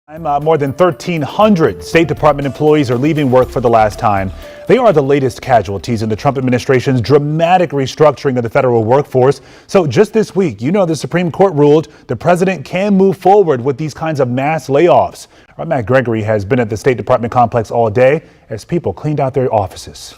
More than 1,300 State Department employees are leaving work for the last time. They are the latest casualties in the Trump administration's dramatic restructuring of the federal workforce. So just this week, the Supreme Court ruled the president can move forward with these kinds of mass layoffs. Our Matt Gregory has been at the State Department complex all day as people cleaned out their offices.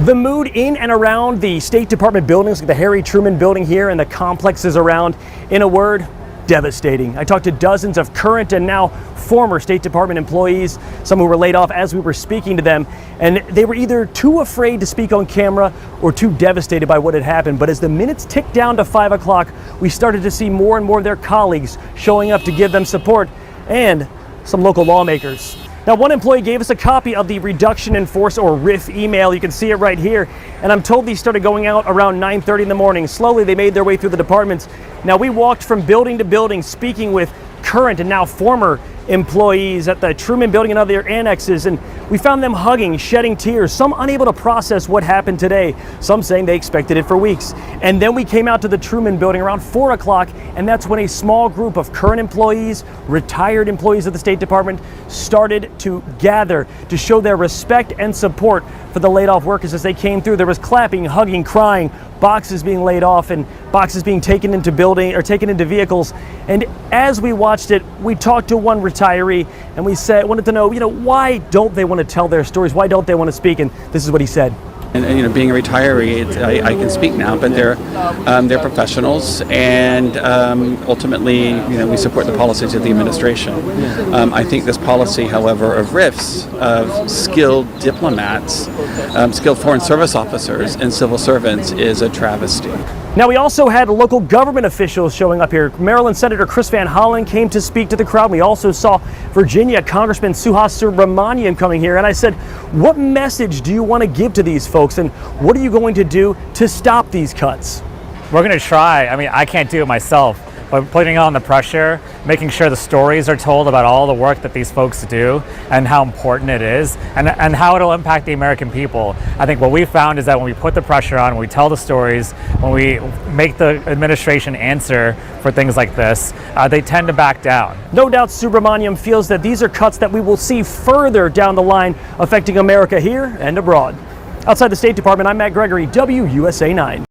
The mood in and around the State Department buildings, like the Harry Truman building here and the complexes around, in a word, devastating. I talked to dozens of current and now former State Department employees, some who were laid off as we were speaking to them, and they were either too afraid to speak on camera or too devastated by what had happened. But as the minutes ticked down to 5 o'clock, we started to see more and more of their colleagues showing up to give them support, and some local lawmakers. Now, one employee gave us a copy of the reduction in force, or RIF, email. You can see it right here. And I'm told these started going out around 9:30 in the morning. Slowly, they made their way through the departments. Now, we walked from building to building, speaking with current and now former employees at the Truman building and other annexes, and we found them hugging, shedding tears, some unable to process what happened today, some saying they expected it for weeks. And then we came out to the Truman building around 4 o'clock, and that's when a small group of current employees, retired employees of the State Department, started to gather to show their respect and support for the laid off workers as they came through. There was clapping, hugging, crying, boxes being laid off and boxes being taken into vehicles. And as we watched it, we talked to one retiree and we wanted to know, why don't they want to tell their stories? Why don't they want to speak? And this is what he said. And being a retiree, I can speak now, but they're professionals, and ultimately, we support the policies of the administration. I think this policy, however, of RIFs, of skilled diplomats, skilled foreign service officers, and civil servants is a travesty. Now, we also had local government officials showing up here. Maryland Senator Chris Van Hollen came to speak to the crowd. We also saw Virginia Congressman Suhas Subramanian coming here. And I said, what message do you want to give to these folks? And what are you going to do to stop these cuts? We're going to try. I can't do it myself, but putting on the pressure, making sure the stories are told about all the work that these folks do and how important it is and how it'll impact the American people. I think what we found is that when we put the pressure on, when we tell the stories, when we make the administration answer for things like this, they tend to back down. No doubt Subramaniam feels that these are cuts that we will see further down the line affecting America here and abroad. Outside the State Department, I'm Matt Gregory, WUSA 9.